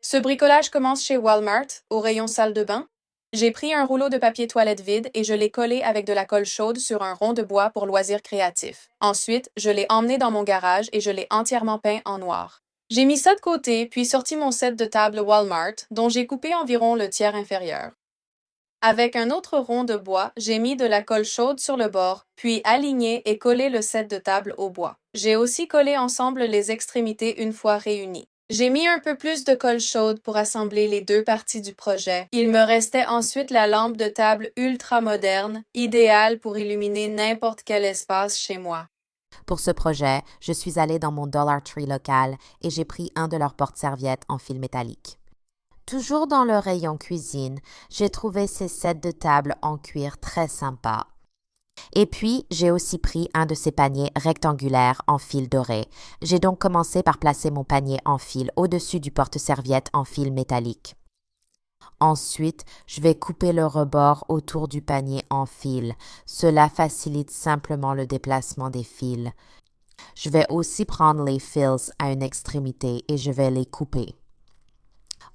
Ce bricolage commence chez Walmart, au rayon salle de bain. J'ai pris un rouleau de papier toilette vide et je l'ai collé avec de la colle chaude sur un rond de bois pour loisirs créatifs. Ensuite, je l'ai emmené dans mon garage et je l'ai entièrement peint en noir. J'ai mis ça de côté, puis sorti mon set de table Walmart, dont j'ai coupé environ le tiers inférieur. Avec un autre rond de bois, j'ai mis de la colle chaude sur le bord, puis aligné et collé le set de table au bois. J'ai aussi collé ensemble les extrémités une fois réunies. J'ai mis un peu plus de colle chaude pour assembler les deux parties du projet. Il me restait ensuite la lampe de table ultra moderne, idéale pour illuminer n'importe quel espace chez moi. Pour ce projet, je suis allée dans mon Dollar Tree local et j'ai pris un de leurs porte-serviettes en fil métallique. Toujours dans le rayon cuisine, j'ai trouvé ces sets de table en cuir très sympas. Et puis, j'ai aussi pris un de ces paniers rectangulaires en fil doré. J'ai donc commencé par placer mon panier en fil au-dessus du porte-serviette en fil métallique. Ensuite, je vais couper le rebord autour du panier en fil. Cela facilite simplement le déplacement des fils. Je vais aussi prendre les fils à une extrémité et je vais les couper.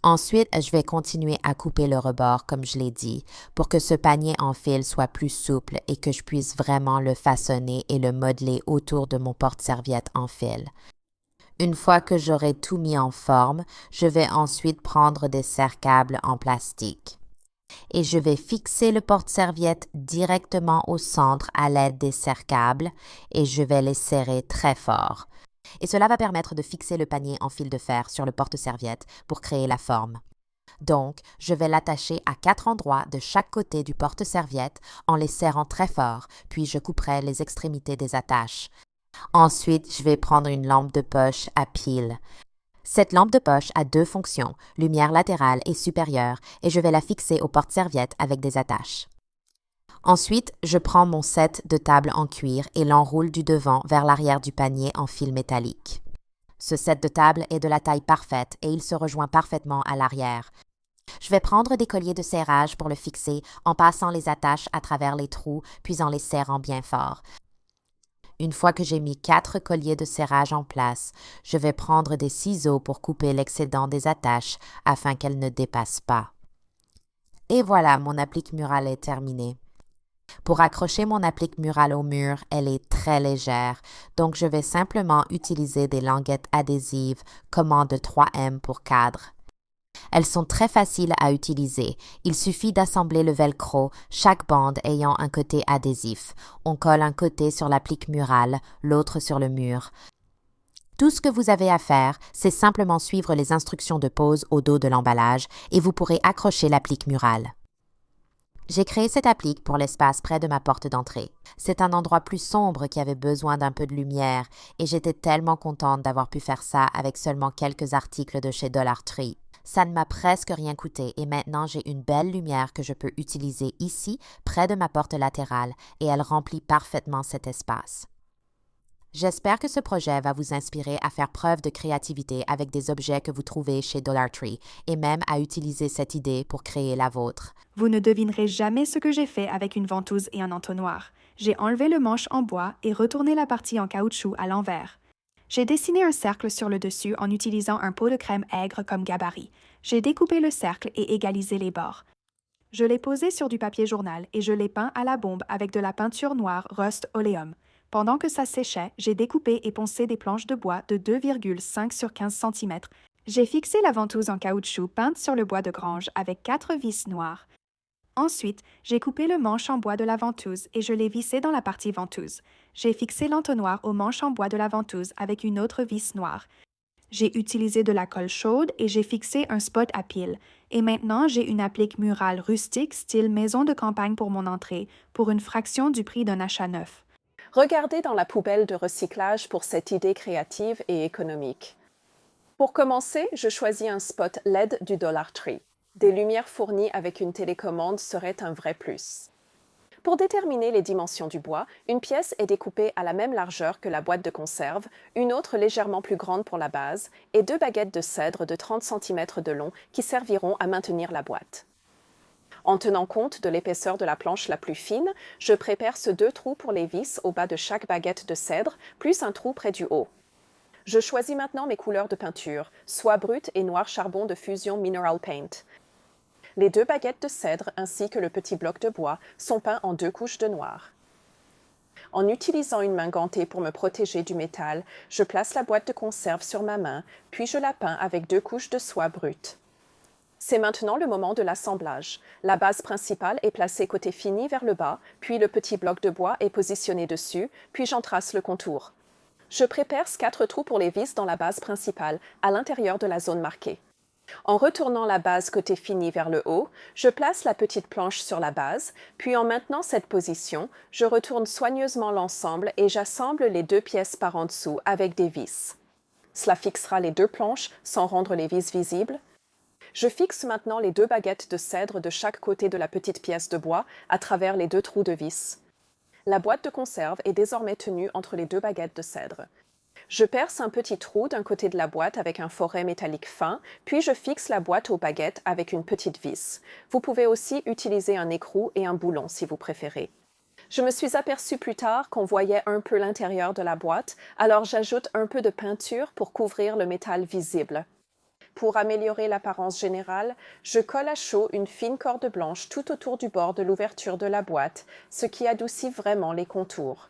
Ensuite, je vais continuer à couper le rebord, comme je l'ai dit, pour que ce panier en fil soit plus souple et que je puisse vraiment le façonner et le modeler autour de mon porte-serviette en fil. Une fois que j'aurai tout mis en forme, je vais ensuite prendre des serre-câbles en plastique. Et je vais fixer le porte-serviette directement au centre à l'aide des serre-câbles et je vais les serrer très fort. Et cela va permettre de fixer le panier en fil de fer sur le porte-serviette pour créer la forme. Donc, je vais l'attacher à 4 endroits de chaque côté du porte-serviette en les serrant très fort, puis je couperai les extrémités des attaches. Ensuite, je vais prendre une lampe de poche à pile. Cette lampe de poche a deux fonctions, lumière latérale et supérieure, et je vais la fixer au porte-serviette avec des attaches. Ensuite, je prends mon set de table en cuir et l'enroule du devant vers l'arrière du panier en fil métallique. Ce set de table est de la taille parfaite et il se rejoint parfaitement à l'arrière. Je vais prendre des colliers de serrage pour le fixer en passant les attaches à travers les trous puis en les serrant bien fort. Une fois que j'ai mis 4 colliers de serrage en place, je vais prendre des ciseaux pour couper l'excédent des attaches afin qu'elles ne dépassent pas. Et voilà, mon applique murale est terminée. Pour accrocher mon applique murale au mur, elle est très légère, donc je vais simplement utiliser des languettes adhésives commande 3M pour cadre. Elles sont très faciles à utiliser. Il suffit d'assembler le velcro, chaque bande ayant un côté adhésif. On colle un côté sur l'applique murale, l'autre sur le mur. Tout ce que vous avez à faire, c'est simplement suivre les instructions de pose au dos de l'emballage et vous pourrez accrocher l'applique murale. J'ai créé cette applique pour l'espace près de ma porte d'entrée. C'est un endroit plus sombre qui avait besoin d'un peu de lumière et j'étais tellement contente d'avoir pu faire ça avec seulement quelques articles de chez Dollar Tree. Ça ne m'a presque rien coûté et maintenant j'ai une belle lumière que je peux utiliser ici, près de ma porte latérale, et elle remplit parfaitement cet espace. J'espère que ce projet va vous inspirer à faire preuve de créativité avec des objets que vous trouvez chez Dollar Tree et même à utiliser cette idée pour créer la vôtre. Vous ne devinerez jamais ce que j'ai fait avec une ventouse et un entonnoir. J'ai enlevé le manche en bois et retourné la partie en caoutchouc à l'envers. J'ai dessiné un cercle sur le dessus en utilisant un pot de crème aigre comme gabarit. J'ai découpé le cercle et égalisé les bords. Je l'ai posé sur du papier journal et je l'ai peint à la bombe avec de la peinture noire Rust Oleum. Pendant que ça séchait, j'ai découpé et poncé des planches de bois de 2,5 sur 15 cm. J'ai fixé la ventouse en caoutchouc peinte sur le bois de grange avec 4 vis noires. Ensuite, j'ai coupé le manche en bois de la ventouse et je l'ai vissé dans la partie ventouse. J'ai fixé l'entonnoir au manche en bois de la ventouse avec une autre vis noire. J'ai utilisé de la colle chaude et j'ai fixé un spot à pile. Et maintenant, j'ai une applique murale rustique style maison de campagne pour mon entrée pour une fraction du prix d'un achat neuf. Regardez dans la poubelle de recyclage pour cette idée créative et économique. Pour commencer, je choisis un spot LED du Dollar Tree. Des lumières fournies avec une télécommande seraient un vrai plus. Pour déterminer les dimensions du bois, une pièce est découpée à la même largeur que la boîte de conserve, une autre légèrement plus grande pour la base, et 2 baguettes de cèdre de 30 cm de long qui serviront à maintenir la boîte. En tenant compte de l'épaisseur de la planche la plus fine, je pré-perce 2 trous pour les vis au bas de chaque baguette de cèdre, plus un trou près du haut. Je choisis maintenant mes couleurs de peinture, soie brute et noir charbon de Fusion Mineral Paint. Les 2 baguettes de cèdre ainsi que le petit bloc de bois sont peints en 2 couches de noir. En utilisant une main gantée pour me protéger du métal, je place la boîte de conserve sur ma main, puis je la peins avec 2 couches de soie brute. C'est maintenant le moment de l'assemblage. La base principale est placée côté fini vers le bas, puis le petit bloc de bois est positionné dessus, puis j'en trace le contour. Je pré-perce 4 trous pour les vis dans la base principale, à l'intérieur de la zone marquée. En retournant la base côté fini vers le haut, je place la petite planche sur la base, puis en maintenant cette position, je retourne soigneusement l'ensemble et j'assemble les 2 pièces par en dessous avec des vis. Cela fixera les 2 planches sans rendre les vis visibles. Je fixe maintenant les 2 baguettes de cèdre de chaque côté de la petite pièce de bois à travers les 2 trous de vis. La boîte de conserve est désormais tenue entre les 2 baguettes de cèdre. Je perce un petit trou d'un côté de la boîte avec un foret métallique fin, puis je fixe la boîte aux baguettes avec une petite vis. Vous pouvez aussi utiliser un écrou et un boulon si vous préférez. Je me suis aperçu plus tard qu'on voyait un peu l'intérieur de la boîte, alors j'ajoute un peu de peinture pour couvrir le métal visible. Pour améliorer l'apparence générale, je colle à chaud une fine corde blanche tout autour du bord de l'ouverture de la boîte, ce qui adoucit vraiment les contours.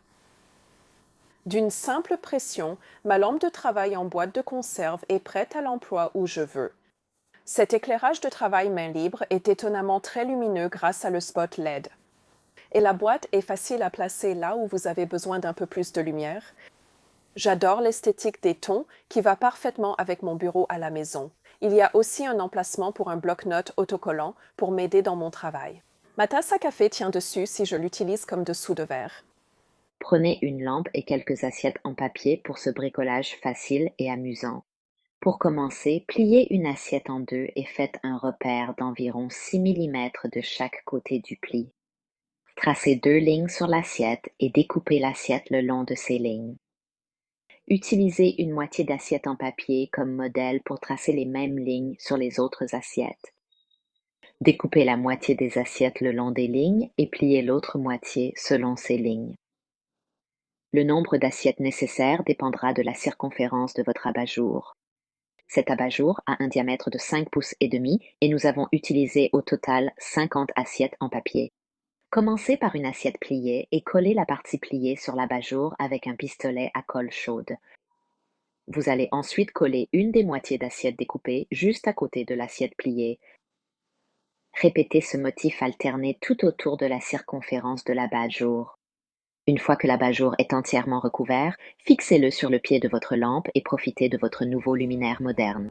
D'une simple pression, ma lampe de travail en boîte de conserve est prête à l'emploi où je veux. Cet éclairage de travail main libre est étonnamment très lumineux grâce à le spot LED. Et la boîte est facile à placer là où vous avez besoin d'un peu plus de lumière. J'adore l'esthétique des tons qui va parfaitement avec mon bureau à la maison. Il y a aussi un emplacement pour un bloc-notes autocollant pour m'aider dans mon travail. Ma tasse à café tient dessus si je l'utilise comme dessous de verre. Prenez une lampe et quelques assiettes en papier pour ce bricolage facile et amusant. Pour commencer, pliez une assiette en 2 et faites un repère d'environ 6 mm de chaque côté du pli. Tracez 2 lignes sur l'assiette et découpez l'assiette le long de ces lignes. Utilisez une moitié d'assiette en papier comme modèle pour tracer les mêmes lignes sur les autres assiettes. Découpez la moitié des assiettes le long des lignes et pliez l'autre moitié selon ces lignes. Le nombre d'assiettes nécessaires dépendra de la circonférence de votre abat-jour. Cet abat-jour a un diamètre de 5 pouces et demi et nous avons utilisé au total 50 assiettes en papier. Commencez par une assiette pliée et collez la partie pliée sur l'abat-jour avec un pistolet à colle chaude. Vous allez ensuite coller une des moitiés d'assiette découpée juste à côté de l'assiette pliée. Répétez ce motif alterné tout autour de la circonférence de l'abat-jour. Une fois que l'abat-jour est entièrement recouvert, fixez-le sur le pied de votre lampe et profitez de votre nouveau luminaire moderne.